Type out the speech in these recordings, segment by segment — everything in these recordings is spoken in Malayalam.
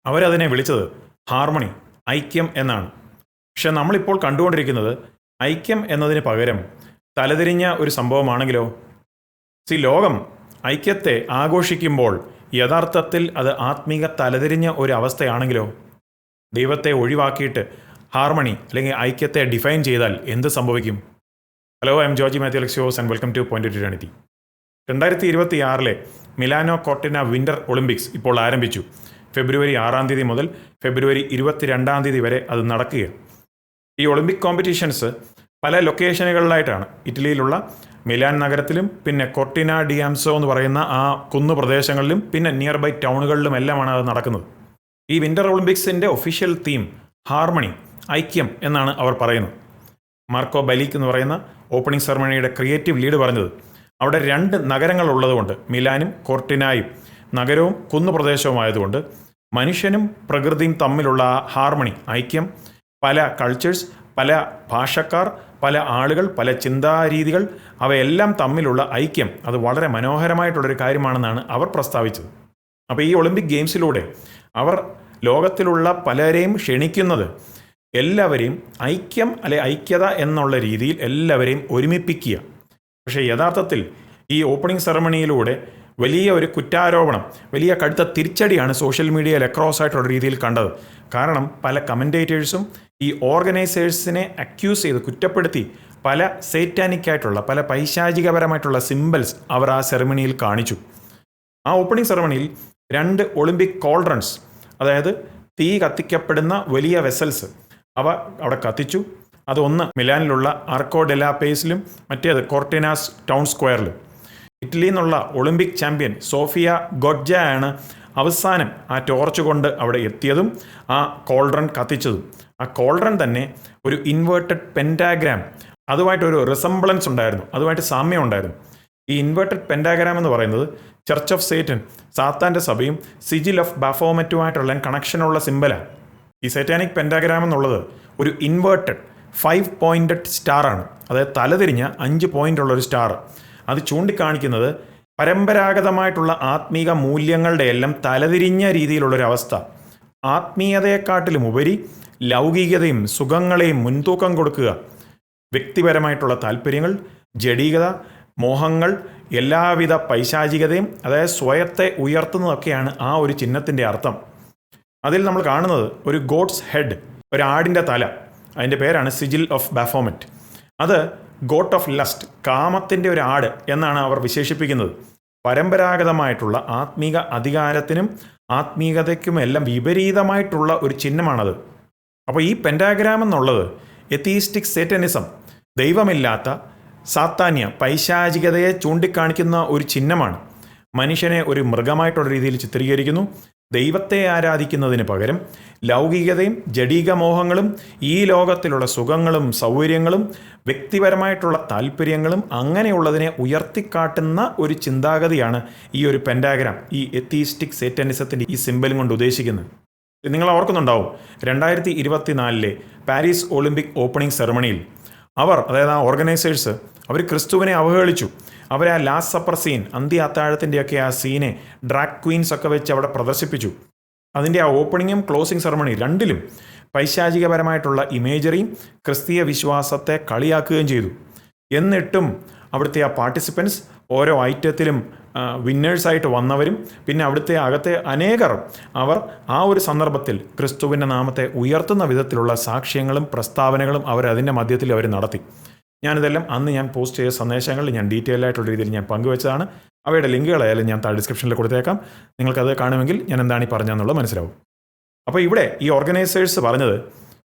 അവരതിനെ വിളിച്ചത് ഹാർമണി, ഐക്യം എന്നാണ്. പക്ഷെ നമ്മളിപ്പോൾ കണ്ടുകൊണ്ടിരിക്കുന്നത് ഐക്യം എന്നതിന് പകരം തലതിരിഞ്ഞ ഒരു സംഭവമാണെങ്കിലോ? ലോകം ഐക്യത്തെ ആഘോഷിക്കുമ്പോൾ യഥാർത്ഥത്തിൽ അത് ആത്മീക തലതിരിഞ്ഞ ഒരു അവസ്ഥയാണെങ്കിലോ? ദൈവത്തെ ഒഴിവാക്കിയിട്ട് ഹാർമണി അല്ലെങ്കിൽ ഐക്യത്തെ ഡിഫൈൻ ചെയ്താൽ എന്ത് സംഭവിക്കും? Hello, I am Georgy Mathew Alexios and welcome to point to eternity. 2026 Milano Cortina winter Olympics ഇപ്പോൾ ആരംഭിച്ചു. ഫെബ്രുവരി 6 മുതൽ ഫെബ്രുവരി 22 വരെ അത് നടക്കുകയാണ്. ഈ ഒളിമ്പിക് കോമ്പറ്റീഷൻസ് പല ലൊക്കേഷനുകളിലായിട്ടാണ്. ഇറ്റലിയിലുള്ള മിലാൻ നഗരത്തിലും പിന്നെ കോർട്ടിന ഡിയാംസോ എന്ന് പറയുന്ന ആ കുന്നു പ്രദേശങ്ങളിലും പിന്നെ നിയർ ബൈ ടൗണുകളിലും എല്ലാമാണ് അത് നടക്കുന്നത്. ഈ വിൻ്റർ ഒളിമ്പിക്സിൻ്റെ ഒഫീഷ്യൽ തീം ഹാർമണി, ഐക്യം എന്നാണ് അവർ പറയുന്നത്. മാർക്കോ ബലിക് എന്ന് പറയുന്ന ഓപ്പണിംഗ് സെറമണിയുടെ ക്രിയേറ്റീവ് ലീഡ് പറഞ്ഞത് അവിടെ 2 നഗരങ്ങൾ ഉള്ളതുകൊണ്ട്, മിലാനും കോർട്ടിനായും, നഗരവും കുന്നുപ്രദേശവുമായതുകൊണ്ട് മനുഷ്യനും പ്രകൃതിയും തമ്മിലുള്ള ഹാർമണി, ഐക്യം, പല കൾച്ചേഴ്സ്, പല ഭാഷക്കാർ, പല ആളുകൾ, പല ചിന്താരീതികൾ, അവയെല്ലാം തമ്മിലുള്ള ഐക്യം അത് വളരെ മനോഹരമായിട്ടുള്ളൊരു കാര്യമാണെന്നാണ് അവർ പ്രസ്താവിച്ചത്. അപ്പോൾ ഈ ഒളിമ്പിക് ഗെയിംസിലൂടെ അവർ ലോകത്തിലുള്ള പലരെയും ക്ഷണിക്കുന്നത് എല്ലാവരെയും ഐക്യം ഐക്യത എന്നുള്ള രീതിയിൽ എല്ലാവരെയും ഒരുമിപ്പിക്കുക. പക്ഷേ യഥാർത്ഥത്തിൽ ഈ ഓപ്പണിംഗ് സെറമണിയിലൂടെ വലിയ ഒരു കുറ്റാരോപണം, വലിയ കടുത്ത തിരിച്ചടിയാണ് സോഷ്യൽ മീഡിയയിൽ അക്രോസ് ആയിട്ടുള്ള രീതിയിൽ കണ്ടത്. കാരണം പല കമൻറ്റേറ്റേഴ്സും ഈ ഓർഗനൈസേഴ്സിനെ അക്യൂസ് ചെയ്ത് കുറ്റപ്പെടുത്തി പല സേറ്റാനിക്കായിട്ടുള്ള, പല പൈശാചികപരമായിട്ടുള്ള സിംബൽസ് അവർ ആ സെറമണിയിൽ കാണിച്ചു. ആ ഓപ്പണിംഗ് സെറമണിയിൽ 2 ഒളിമ്പിക് കോൾഡ്രൺസ്, അതായത് തീ കത്തിക്കപ്പെടുന്ന വലിയ വെസൽസ്, അവ അവിടെ കത്തിച്ചു. അതൊന്ന് മിലാനിലുള്ള ആർക്കോ ഡെലാ പേസിലും മറ്റേത് കോർട്ടിനാസ് ടൗൺ സ്ക്വയറിലും. ഇറ്റലിയിൽ നിന്നുള്ള ഒളിമ്പിക് ചാമ്പ്യൻ സോഫിയ ഗൊഡ്ജയാണ് അവസാനം ആ ടോർച്ച് കൊണ്ട് അവിടെ എത്തിയതും ആ കോൾഡ്രൺ കത്തിച്ചതും. ആ കോൾഡ്രൺ തന്നെ ഒരു ഇൻവേർട്ടഡ് പെൻറ്റാഗ്രാം, അതുമായിട്ടൊരു റിസംബ്ലൻസ് ഉണ്ടായിരുന്നു, അതുമായിട്ട് സാമ്യം ഉണ്ടായിരുന്നു. ഈ ഇൻവേർട്ടഡ് പെൻറ്റാഗ്രാം എന്ന് പറയുന്നത് ചർച്ച് ഓഫ് സേറ്റൻ, സാത്താൻ്റെ സഭയും സിജിൽ ഓഫ് ബാഫോമെറ്റുമായിട്ടുള്ള കണക്ഷനുള്ള സിമ്പലാണ്. ഈ സേറ്റാനിക് പെൻറ്റാഗ്രാം എന്നുള്ളത് ഒരു ഇൻവേർട്ടഡ് 5 പോയിൻറ്റഡ് സ്റ്റാറാണ്. അതായത് തലതിരിഞ്ഞ 5 പോയിൻ്റുള്ളൊരു സ്റ്റാർ. അത് ചൂണ്ടിക്കാണിക്കുന്നത് പരമ്പരാഗതമായിട്ടുള്ള ആത്മീക മൂല്യങ്ങളുടെ എല്ലാം തലതിരിഞ്ഞ രീതിയിലുള്ളൊരവസ്ഥ. ആത്മീയതയെക്കാട്ടിലും ഉപരി ലൗകികതയും സുഖങ്ങളെയും മുൻതൂക്കം കൊടുക്കുക, വ്യക്തിപരമായിട്ടുള്ള താല്പര്യങ്ങൾ, ജഡീകത, മോഹങ്ങൾ, എല്ലാവിധ പൈശാചികതയും, അതായത് സ്വയത്തെ ഉയർത്തുന്നതൊക്കെയാണ് ആ ഒരു ചിഹ്നത്തിൻ്റെ അർത്ഥം. അതിൽ നമ്മൾ കാണുന്നത് ഒരു ഗോഡ്സ് ഹെഡ്, ഒരാടിൻ്റെ തല, അതിൻ്റെ പേരാണ് സിജിൽ ഓഫ് ബാഫോമെറ്റ്. അത് ഗോട്ട് ഓഫ് ലസ്റ്റ്, കാമത്തിൻ്റെ ഒരു ആട് എന്നാണ് അവർ വിശേഷിപ്പിക്കുന്നത്. പരമ്പരാഗതമായിട്ടുള്ള ആത്മീക അധികാരത്തിനും ആത്മീകതയ്ക്കുമെല്ലാം വിപരീതമായിട്ടുള്ള ഒരു ചിഹ്നമാണത്. അപ്പോൾ ഈ പെൻറ്റാഗ്രാം എന്നുള്ളത് എത്തീസ്റ്റിക് സേറ്റനിസം, ദൈവമില്ലാത്ത സാത്താന്യ പൈശാചികതയെ ചൂണ്ടിക്കാണിക്കുന്ന ഒരു ചിഹ്നമാണ്. മനുഷ്യനെ ഒരു മൃഗമായിട്ടുള്ള രീതിയിൽ ചിത്രീകരിക്കുന്നു. ദൈവത്തെ ആരാധിക്കുന്നതിന് പകരം ലൗകികതയും ജഡീകമോഹങ്ങളും ഈ ലോകത്തിലുള്ള സുഖങ്ങളും സൗകര്യങ്ങളും വ്യക്തിപരമായിട്ടുള്ള താല്പര്യങ്ങളും അങ്ങനെയുള്ളതിനെ ഉയർത്തിക്കാട്ടുന്ന ഒരു ചിന്താഗതിയാണ് ഈ ഒരു പെൻറ്റാഗ്രാം, ഈ എത്തീസ്റ്റിക് സേറ്റനിസത്തിൻ്റെ ഈ സിംബലും കൊണ്ട് ഉദ്ദേശിക്കുന്നത്. നിങ്ങൾ ഓർക്കുന്നുണ്ടാവും 2024 പാരീസ് ഒളിമ്പിക് ഓപ്പണിംഗ് സെറമണിയിൽ അവർ, അതായത് ആ ഓർഗനൈസേഴ്സ്, അവർ ക്രിസ്തുവിനെ അവഹേളിച്ചു. അവർ ആ ലാസ്റ്റ് സപ്പർ സീൻ, അന്ത്യ അത്താഴത്തിൻ്റെയൊക്കെ ആ സീനെ ഡ്രാഗ് ക്വീൻസ് ഒക്കെ വെച്ച് അവിടെ പ്രദർശിപ്പിച്ചു. അതിൻ്റെ ആ ഓപ്പണിങ്ങും ക്ലോസിംഗ് സെറമണി രണ്ടിലും പൈശാചികപരമായിട്ടുള്ള ഇമേജറിയും ക്രിസ്തീയ വിശ്വാസത്തെ കളിയാക്കുകയും ചെയ്തു. എന്നിട്ടും അവിടുത്തെ ആ പാർട്ടിസിപ്പൻസ് ഓരോ ഐറ്റത്തിലും വിന്നേഴ്സായിട്ട് വന്നവരും പിന്നെ അവിടുത്തെ അകത്തെ അനേകർ അവർ ആ ഒരു സന്ദർഭത്തിൽ ക്രിസ്തുവിൻ്റെ നാമത്തെ ഉയർത്തുന്ന വിധത്തിലുള്ള സാക്ഷ്യങ്ങളും പ്രസ്താവനകളും അവരതിൻ്റെ മധ്യത്തിൽ അവർ നടത്തി. ഞാനിതെല്ലാം അന്ന് ഞാൻ പോസ്റ്റ് ചെയ്ത സന്ദേശങ്ങളിൽ ഞാൻ ഡീറ്റെയിൽ ആയിട്ടുള്ള രീതിയിൽ ഞാൻ പങ്കുവെച്ചതാണ്. അവയുടെ ലിങ്കുകളായാലും ഞാൻ താഴെ ഡിസ്ക്രിപ്ഷനിൽ കൊടുത്തേക്കാം. നിങ്ങൾക്കത് കാണുമെങ്കിൽ ഞാൻ എന്താണ് ഈ പറഞ്ഞതെന്നുള്ളത് മനസ്സിലാവും. അപ്പോൾ ഇവിടെ ഈ ഓർഗനൈസേഴ്സ് പറഞ്ഞത്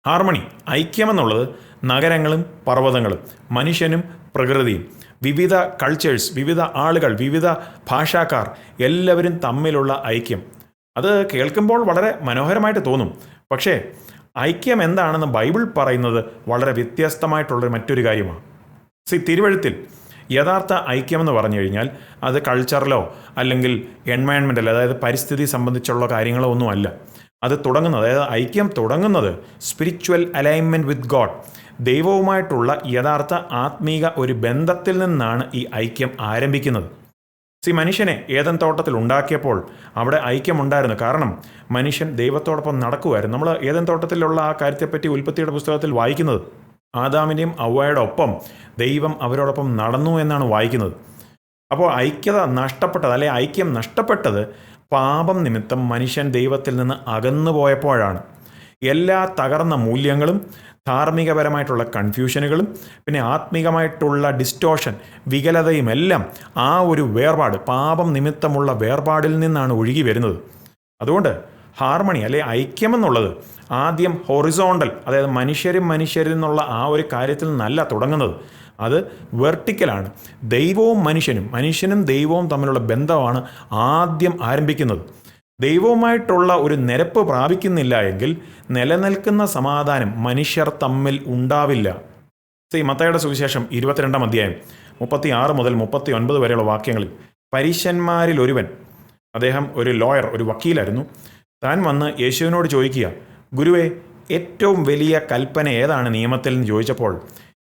ഹാർമണി, ഐക്യമെന്നുള്ളത് നഗരങ്ങളും പർവ്വതങ്ങളും മനുഷ്യനും പ്രകൃതിയും, വിവിധ കൾച്ചേഴ്സ്, വിവിധ ആളുകൾ, വിവിധ ഭാഷാക്കാർ എല്ലാവരും തമ്മിലുള്ള ഐക്യം. അത് കേൾക്കുമ്പോൾ വളരെ മനോഹരമായിട്ട് തോന്നും. പക്ഷേ ഐക്യം എന്താണെന്ന് ബൈബിൾ പറയുന്നത് വളരെ വ്യത്യസ്തമായിട്ടുള്ളൊരു മറ്റൊരു കാര്യമാണ്. തിരുവഴുത്തിൽ യഥാർത്ഥ ഐക്യമെന്ന് പറഞ്ഞു കഴിഞ്ഞാൽ അത് കൾച്ചറിലോ അല്ലെങ്കിൽ എൻവയൺമെൻറ്റലോ, അതായത് പരിസ്ഥിതി സംബന്ധിച്ചുള്ള കാര്യങ്ങളോ ഒന്നുമല്ല. അത് തുടങ്ങുന്നത്, അതായത് ഐക്യം തുടങ്ങുന്നത് സ്പിരിച്വൽ അലൈൻമെൻറ്റ് വിത്ത് ഗോഡ്, ദൈവവുമായിട്ടുള്ള യഥാർത്ഥ ആത്മീക ഒരു ബന്ധത്തിൽ നിന്നാണ് ഈ ഐക്യം ആരംഭിക്കുന്നത്. മനുഷ്യനെ ഏദൻ തോട്ടത്തിൽ ഉണ്ടാക്കിയപ്പോൾ അവിടെ ഐക്യമുണ്ടായിരുന്നു. കാരണം മനുഷ്യൻ ദൈവത്തോടൊപ്പം നടക്കുമായിരുന്നു. നമ്മൾ ഏദൻ തോട്ടത്തിലുള്ള ആ കാര്യത്തെപ്പറ്റി ഉൽപ്പത്തിയുടെ പുസ്തകത്തിൽ വായിക്കുന്നത് ആദാമിൻ്റെയും ഹവ്വയുടെ ഒപ്പം ദൈവം അവരോടൊപ്പം നടന്നു എന്നാണ് വായിക്കുന്നത്. അപ്പോൾ ഐക്യത നഷ്ടപ്പെട്ടത്, അല്ലെ ഐക്യം നഷ്ടപ്പെട്ടത് പാപം നിമിത്തം മനുഷ്യൻ ദൈവത്തിൽ നിന്ന് അകന്നു പോയപ്പോഴാണ്. എല്ലാ തകർന്ന മൂല്യങ്ങളും ധാർമ്മികപരമായിട്ടുള്ള കൺഫ്യൂഷനുകളും പിന്നെ ആത്മീകമായിട്ടുള്ള ഡിസ്റ്റോഷൻ, വികലതയും എല്ലാം ആ ഒരു വേർപാട്, പാപം നിമിത്തമുള്ള വേർപാടിൽ നിന്നാണ് ഒഴുകി വരുന്നത്. അതുകൊണ്ട് ഹാർമണി അല്ലെ ഐക്യമെന്നുള്ളത് ആദ്യം ഹൊറിസോണ്ടൽ, അതായത് മനുഷ്യരും എന്നുള്ള ആ ഒരു കാര്യത്തിൽ നിന്നല്ല തുടങ്ങുന്നത്. അത് വെർട്ടിക്കലാണ്. ദൈവവും മനുഷ്യനും ദൈവവും തമ്മിലുള്ള ബന്ധമാണ് ആദ്യം ആരംഭിക്കുന്നത്. ദൈവവുമായിട്ടുള്ള ഒരു നിരപ്പ് പ്രാപിക്കുന്നില്ല എങ്കിൽ നിലനിൽക്കുന്ന സമാധാനം മനുഷ്യർ തമ്മിൽ ഉണ്ടാവില്ല. മത്തായിയുടെ സുവിശേഷം 22 അധ്യായം 36 മുതൽ 39 വരെയുള്ള വാക്യങ്ങളിൽ പരീശന്മാരിൽ ഒരുവൻ, അദ്ദേഹം ഒരു ലോയർ, ഒരു വക്കീലായിരുന്നു, താൻ വന്ന് യേശുവിനോട് ചോദിക്കുക, ഗുരുവേ, ഏറ്റവും വലിയ കൽപ്പന ഏതാണ് നിയമത്തിൽ എന്ന് ചോദിച്ചപ്പോൾ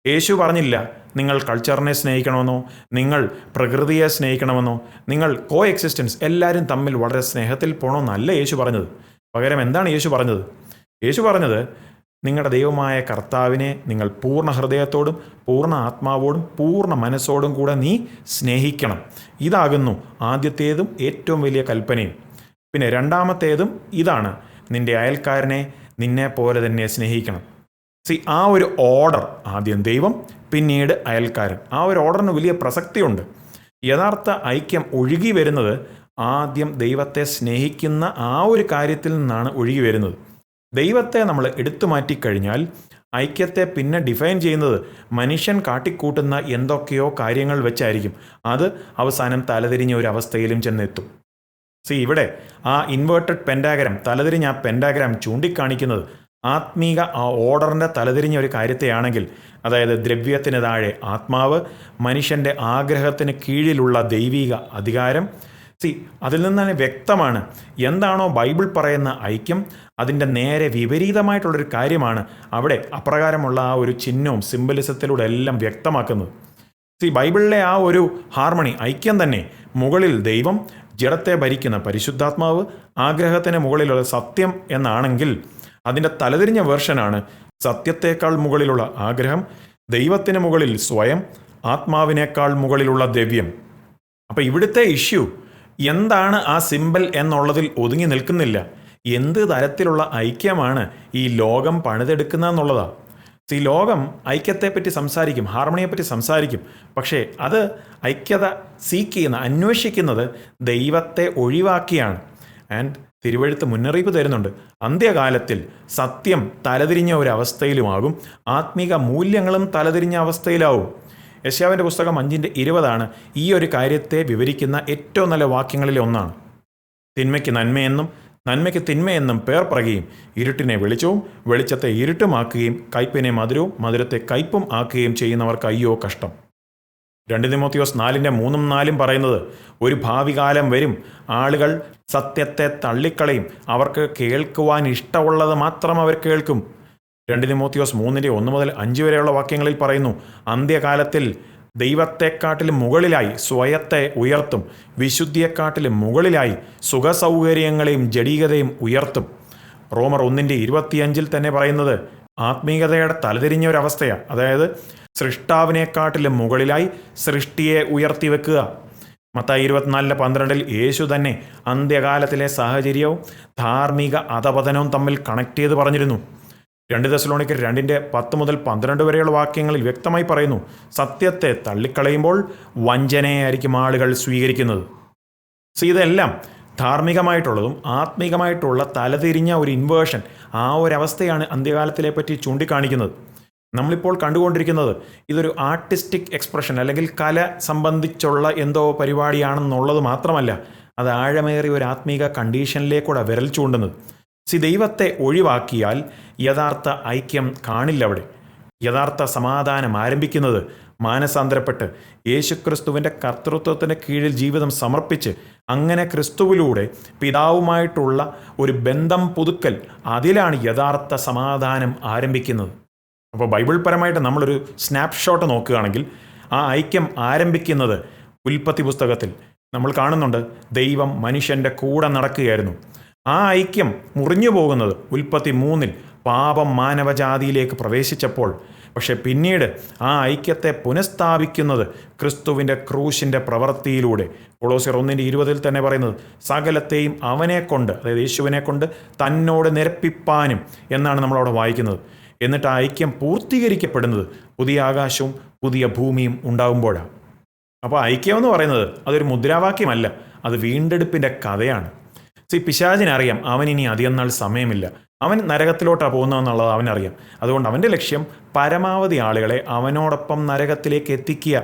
യേശു പറഞ്ഞില്ല നിങ്ങൾ കൾച്ചറിനെ സ്നേഹിക്കണമെന്നോ, നിങ്ങൾ പ്രകൃതിയെ സ്നേഹിക്കണമെന്നോ, നിങ്ങൾ കോ എക്സിസ്റ്റൻസ്, എല്ലാവരും തമ്മിൽ വളരെ സ്നേഹത്തിൽ പോകണമെന്നല്ല യേശു പറഞ്ഞത്. പകരം എന്താണ് യേശു പറഞ്ഞത്? യേശു പറഞ്ഞത് നിങ്ങളുടെ ദൈവമായ കർത്താവിനെ നിങ്ങൾ പൂർണ്ണ ഹൃദയത്തോടും പൂർണ്ണ ആത്മാവോടും പൂർണ്ണ മനസ്സോടും കൂടെ നീ സ്നേഹിക്കണം. ഇതാകുന്നു ആദ്യത്തേതും ഏറ്റവും വലിയ കൽപ്പനയും. പിന്നെ രണ്ടാമത്തേതും ഇതാണ്, നിന്റെ അയൽക്കാരനെ നിന്നെ പോലെ തന്നെ സ്നേഹിക്കണം. ആ ഒരു ഓർഡർ, ആദ്യം ദൈവം പിന്നീട് അയൽക്കാരൻ, ആ ഒരു ഓർഡറിന് വലിയ പ്രസക്തിയുണ്ട്. യഥാർത്ഥ ഐക്യം ഒഴുകി വരുന്നത് ആദ്യം ദൈവത്തെ സ്നേഹിക്കുന്ന ആ ഒരു കാര്യത്തിൽ നിന്നാണ് ഒഴുകി വരുന്നത്. ദൈവത്തെ നമ്മൾ എടുത്തു മാറ്റിക്കഴിഞ്ഞാൽ ഐക്യത്തെ പിന്നെ ഡിഫൈൻ ചെയ്യുന്നത് മനുഷ്യൻ കാട്ടിക്കൂട്ടുന്ന എന്തൊക്കെയോ കാര്യങ്ങൾ വെച്ചായിരിക്കും. അത് അവസാനം തലതിരിഞ്ഞ ഒരു അവസ്ഥയിലും ചെന്നെത്തും. ഇവിടെ ആ ഇൻവേർട്ടഡ് പെൻഡാഗ്രാം, തലതിരിഞ്ഞ ആ പെൻഡാഗ്രാം ചൂണ്ടിക്കാണിക്കുന്നത് ആത്മീക ആ ഓർഡറിൻ്റെ തലതിരിഞ്ഞ ഒരു കാര്യത്തെയാണെങ്കിൽ, അതായത് ദ്രവ്യത്തിന് താഴെ ആത്മാവ്, മനുഷ്യൻ്റെ ആഗ്രഹത്തിന് കീഴിലുള്ള ദൈവിക അധികാരം. അതിൽ നിന്നാണ് വ്യക്തമാണ് എന്താണോ ബൈബിൾ പറയുന്ന ഐക്യം, അതിൻ്റെ നേരെ വിപരീതമായിട്ടുള്ളൊരു കാര്യമാണ് അവിടെ അപ്രകാരമുള്ള ആ ഒരു ചിഹ്നവും സിംബലിസത്തിലൂടെ എല്ലാം വ്യക്തമാക്കുന്നത്. ബൈബിളിലെ ആ ഒരു ഹാർമണി, ഐക്യം തന്നെ, മുകളിൽ ദൈവം, ജഡത്തെ ഭരിക്കുന്ന പരിശുദ്ധാത്മാവ്, ആഗ്രഹത്തിന് മുകളിലുള്ള സത്യം എന്നാണെങ്കിൽ അതിൻ്റെ തലതിരിഞ്ഞ വേർഷനാണ് സത്യത്തേക്കാൾ മുകളിലുള്ള ആഗ്രഹം, ദൈവത്തിന് മുകളിൽ സ്വയം, ആത്മാവിനേക്കാൾ മുകളിലുള്ള ദ്രവ്യം. അപ്പം ഇവിടുത്തെ ഇഷ്യൂ എന്താണ് ആ സിമ്പൽ എന്നുള്ളതിൽ ഒതുങ്ങി നിൽക്കുന്നില്ല. എന്ത് തരത്തിലുള്ള ഐക്യമാണ് ഈ ലോകം പണിതെടുക്കുന്നതെന്നുള്ളതാണ്. ലോകം ഐക്യത്തെപ്പറ്റി സംസാരിക്കും, ഹാർമണിയെപ്പറ്റി സംസാരിക്കും. പക്ഷേ അത് ഐക്യത അന്വേഷിക്കുന്നത് ദൈവത്തെ ഒഴിവാക്കിയാണ്. ആൻഡ് തിരുവെഴുത്ത് മുന്നറിയിപ്പ് തരുന്നുണ്ട്, അന്ത്യകാലത്തിൽ സത്യം തലതിരിഞ്ഞ ഒരു അവസ്ഥയിലുമാകും, ആത്മീക മൂല്യങ്ങളും തലതിരിഞ്ഞ അവസ്ഥയിലാവും. യെശയ്യാവിൻ്റെ പുസ്തകം 5:20 ഈ ഒരു കാര്യത്തെ വിവരിക്കുന്ന ഏറ്റവും നല്ല വാക്യങ്ങളിൽ ഒന്നാണ്. തിന്മയ്ക്ക് നന്മയെന്നും നന്മയ്ക്ക് തിന്മയെന്നും പേർ പറയുകയും ഇരുട്ടിനെ വെളിച്ചവും വെളിച്ചത്തെ ഇരുട്ടുമാക്കുകയും കയ്പിനെ മധുരവും മധുരത്തെ കയ്പും ആക്കുകയും ചെയ്യുന്നവർക്ക് അയ്യോ കഷ്ടം. 2 തിമോത്തിയോസ് 4:3-4 പറയുന്നത്, ഒരു ഭാവി കാലം വരും, ആളുകൾ സത്യത്തെ തള്ളിക്കളയും, അവർക്ക് കേൾക്കുവാൻ ഇഷ്ടമുള്ളത് മാത്രം അവർ കേൾക്കും. 2 തിമോത്തിയോസ് 3:1-5 വരെയുള്ള വാക്യങ്ങളിൽ പറയുന്നു, അന്ത്യകാലത്തിൽ ദൈവത്തെക്കാട്ടിലും മുകളിലായി സ്വയത്തെ ഉയർത്തും, വിശുദ്ധിയെക്കാട്ടിലും മുകളിലായി സുഖസൗകര്യങ്ങളെയും ജഡീകതയും ഉയർത്തും. റോമർ 1:25 തന്നെ പറയുന്നത് ആത്മീയതയുടെ തലതിരിഞ്ഞ ഒരവസ്ഥയാണ്. അതായത് സൃഷ്ടാവിനെക്കാട്ടിലും മുകളിലായി സൃഷ്ടിയെ ഉയർത്തി വെക്കുക. മത്തായി 24:12 യേശു തന്നെ അന്ത്യകാലത്തിലെ സാഹചര്യവും ധാർമ്മിക അധപതനവും തമ്മിൽ കണക്ട് ചെയ്ത് പറഞ്ഞിരുന്നു. 2 തെസ്സലോനിക്കർ 2:10-12 വരെയുള്ള വാക്യങ്ങളിൽ വ്യക്തമായി പറയുന്നു, സത്യത്തെ തള്ളിക്കളയുമ്പോൾ വഞ്ചനയായിരിക്കും ആളുകൾ സ്വീകരിക്കുന്നത്. ഇതെല്ലാം ധാർമ്മികമായിട്ടുള്ളതും ആത്മീകമായിട്ടുള്ള തലതിരിഞ്ഞ ഒരു ഇൻവേർഷൻ, ആ ഒരവസ്ഥയാണ് അന്ത്യകാലത്തിലെ പറ്റി ചൂണ്ടിക്കാണിക്കുന്നത്. നമ്മളിപ്പോൾ കണ്ടുകൊണ്ടിരിക്കുന്നത് ഇതൊരു ആർട്ടിസ്റ്റിക് എക്സ്പ്രഷൻ അല്ലെങ്കിൽ കല സംബന്ധിച്ചുള്ള എന്തോ പരിപാടിയാണെന്നുള്ളത് മാത്രമല്ല, അത് ആഴമേറിയ ഒരു ആത്മീക കണ്ടീഷനിലേക്കൂടെ വിരൽ ചൂണ്ടുന്നത്. ദൈവത്തെ ഒഴിവാക്കിയാൽ യഥാർത്ഥ ഐക്യം കാണില്ല. അവിടെ യഥാർത്ഥ സമാധാനം ആരംഭിക്കുന്നത് മാനസാന്തരപ്പെട്ട് യേശുക്രിസ്തുവിൻ്റെ കർത്തൃത്വത്തിന് കീഴിൽ ജീവിതം സമർപ്പിച്ച് അങ്ങനെ ക്രിസ്തുവിലൂടെ പിതാവുമായിട്ടുള്ള ഒരു ബന്ധം പുതുക്കൽ, അതിലാണ് യഥാർത്ഥ സമാധാനം ആരംഭിക്കുന്നത്. അപ്പോൾ ബൈബിൾ പരമായിട്ട് നമ്മളൊരു സ്നാപ്ഷോട്ട് നോക്കുകയാണെങ്കിൽ ആ ഐക്യം ആരംഭിക്കുന്നത് ഉൽപ്പത്തി പുസ്തകത്തിൽ നമ്മൾ കാണുന്നുണ്ട്, ദൈവം മനുഷ്യൻ്റെ കൂടെ നടക്കുകയായിരുന്നു. ആ ഐക്യം മുറിഞ്ഞു പോകുന്നത് ഉൽപ്പത്തി 3 പാപം മാനവജാതിയിലേക്ക് പ്രവേശിച്ചപ്പോൾ. പക്ഷെ പിന്നീട് ആ ഐക്യത്തെ പുനഃസ്ഥാപിക്കുന്നത് ക്രിസ്തുവിൻ്റെ ക്രൂശിൻ്റെ പ്രവൃത്തിയിലൂടെ. കൊളോസ്യർ 1:20 തന്നെ പറയുന്നത്, സകലത്തെയും അവനെക്കൊണ്ട്, അതായത് യേശുവിനെ കൊണ്ട് തന്നോട് നിരപ്പിപ്പാനും എന്നാണ് നമ്മളവിടെ വായിക്കുന്നത്. എന്നിട്ട് ആ ഐക്യം പൂർത്തീകരിക്കപ്പെടുന്നത് പുതിയ ആകാശവും പുതിയ ഭൂമിയും ഉണ്ടാകുമ്പോഴാണ്. അപ്പോൾ ഐക്യം എന്ന് പറയുന്നത് അതൊരു മുദ്രാവാക്യമല്ല, അത് വീണ്ടെടുപ്പിൻ്റെ കഥയാണ്. പിശാചിനറിയാം അവനിനി അധികം നാൾ സമയമില്ല, അവൻ നരകത്തിലോട്ടാണ് പോകുന്നതെന്നുള്ളത് അവനറിയാം. അതുകൊണ്ട് അവൻ്റെ ലക്ഷ്യം പരമാവധി ആളുകളെ അവനോടൊപ്പം നരകത്തിലേക്ക് എത്തിക്കുക.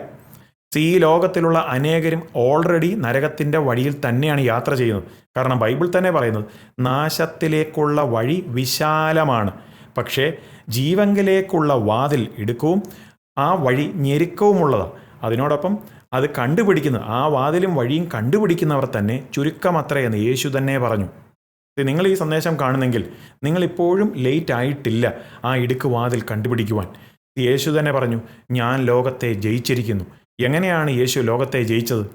ഈ ലോകത്തിലുള്ള അനേകരും ഓൾറെഡി നരകത്തിൻ്റെ വഴിയിൽ തന്നെയാണ് യാത്ര ചെയ്യുന്നത്. കാരണം ബൈബിൾ തന്നെ പറയുന്നത്, നാശത്തിലേക്കുള്ള വഴി വിശാലമാണ്, പക്ഷേ ജീവങ്കിലേക്കുള്ള വാതിൽ ഇടുക്കവും ആ വഴി ഞെരുക്കവുമുള്ളതാണ്. അതിനോടൊപ്പം അത് കണ്ടുപിടിക്കുന്നത്, ആ വാതിലും വഴിയും കണ്ടുപിടിക്കുന്നവർ തന്നെ ചുരുക്കമത്രയെന്ന് യേശു തന്നെ പറഞ്ഞു. നിങ്ങൾ ഈ സന്ദേശം കാണുന്നെങ്കിൽ നിങ്ങളിപ്പോഴും ലേറ്റ് ആയിട്ടില്ല ആ ഇടുക്ക് വാതിൽ കണ്ടുപിടിക്കുവാൻ. യേശു തന്നെ പറഞ്ഞു, ഞാൻ ലോകത്തെ ജയിച്ചിരിക്കുന്നു. എങ്ങനെയാണ് യേശു ലോകത്തെ ജയിച്ചത്?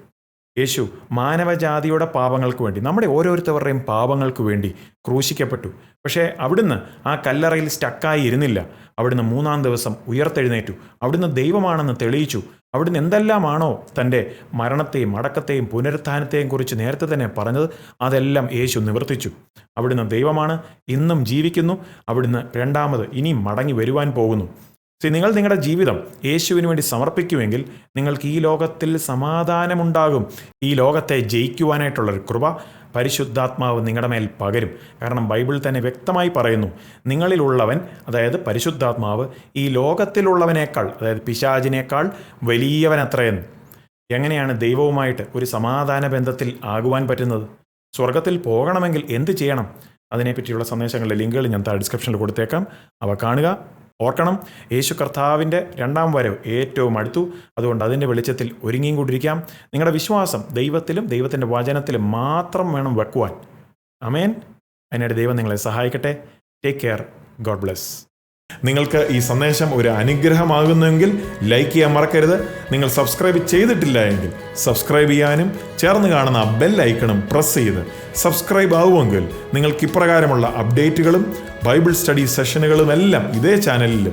യേശു മാനവജാതിയുടെ പാപങ്ങൾക്ക് വേണ്ടി, നമ്മുടെ ഓരോരുത്തരുടെയും പാപങ്ങൾക്ക് വേണ്ടി ക്രൂശിക്കപ്പെട്ടു. പക്ഷേ അവിടുന്ന് ആ കല്ലറയിൽ സ്റ്റക്കായി ഇരുന്നില്ല. അവിടുന്ന് 3-ാം ദിവസം ഉയർത്തെഴുന്നേറ്റു. അവിടുന്ന് ദൈവമാണെന്ന് തെളിയിച്ചു. അവിടുന്ന് എന്തെല്ലാമാണോ തൻ്റെ മരണത്തെയും അടക്കത്തെയും പുനരുത്ഥാനത്തെയും കുറിച്ച് നേരത്തെ തന്നെ പറഞ്ഞത്, അതെല്ലാം യേശു നിവർത്തിച്ചു. അവിടുന്ന് ദൈവമാണ്, ഇന്നും ജീവിക്കുന്നു. അവിടുന്ന് രണ്ടാമത് ഇനിയും മടങ്ങി വരുവാൻ പോകുന്നു. നിങ്ങൾ നിങ്ങളുടെ ജീവിതം യേശുവിന് വേണ്ടി സമർപ്പിക്കുമെങ്കിൽ നിങ്ങൾക്ക് ഈ ലോകത്തിൽ സമാധാനമുണ്ടാകും. ഈ ലോകത്തെ ജയിക്കുവാനായിട്ടുള്ളൊരു കൃപ പരിശുദ്ധാത്മാവ് നിങ്ങളുടെ മേൽ പകരും. കാരണം ബൈബിൾ തന്നെ വ്യക്തമായി പറയുന്നു, നിങ്ങളിലുള്ളവൻ, അതായത് പരിശുദ്ധാത്മാവ്, ഈ ലോകത്തിലുള്ളവനേക്കാൾ, അതായത് പിശാചിനേക്കാൾ വലിയവനത്രയെന്ന്. എങ്ങനെയാണ് ദൈവവുമായിട്ട് ഒരു സമാധാന ബന്ധത്തിൽ ആകുവാൻ പറ്റുന്നത്? സ്വർഗത്തിൽ പോകണമെങ്കിൽ എന്ത് ചെയ്യണം? അതിനെപ്പറ്റിയുള്ള സന്ദേശങ്ങളുടെ ലിങ്കുകൾ ഞാൻ ഡിസ്ക്രിപ്ഷനിൽ കൊടുത്തേക്കാം. അവ കാണുക. ഓർക്കണം, യേശു കർത്താവിൻ്റെ 2ാം വരവ് ഏറ്റവും അടുത്തു. അതുകൊണ്ട് അതിൻ്റെ വെളിച്ചത്തിൽ ഒരുങ്ങിയും കൊണ്ടിരിക്കാം. നിങ്ങളുടെ വിശ്വാസം ദൈവത്തിലും ദൈവത്തിൻ്റെ വചനത്തിലും മാത്രം വേണം വെക്കുവാൻ. ആമേൻ. അതിനായിട്ട് ദൈവം നിങ്ങളെ സഹായിക്കട്ടെ. Take care. God bless. നിങ്ങൾക്ക് ഈ സന്ദേശം ഒരു അനുഗ്രഹമാകുന്നെങ്കിൽ ലൈക്ക് ചെയ്യാൻ മറക്കരുത്. നിങ്ങൾ സബ്സ്ക്രൈബ് ചെയ്തിട്ടില്ല എങ്കിൽ സബ്സ്ക്രൈബ് ചെയ്യാനും ചേർന്ന് കാണുന്ന ബെൽ ഐക്കണും പ്രസ് ചെയ്ത് സബ്സ്ക്രൈബ് ആവുമെങ്കിൽ നിങ്ങൾക്ക് ഇപ്രകാരമുള്ള അപ്ഡേറ്റുകളും ബൈബിൾ സ്റ്റഡി സെഷനുകളും എല്ലാം ഇതേ ചാനലിൽ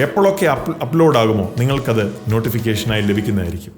എപ്പോഴൊക്കെ അപ്ലോഡ് ആകുമോ നിങ്ങൾക്കത് നോട്ടിഫിക്കേഷനായി ലഭിക്കുന്നതായിരിക്കും.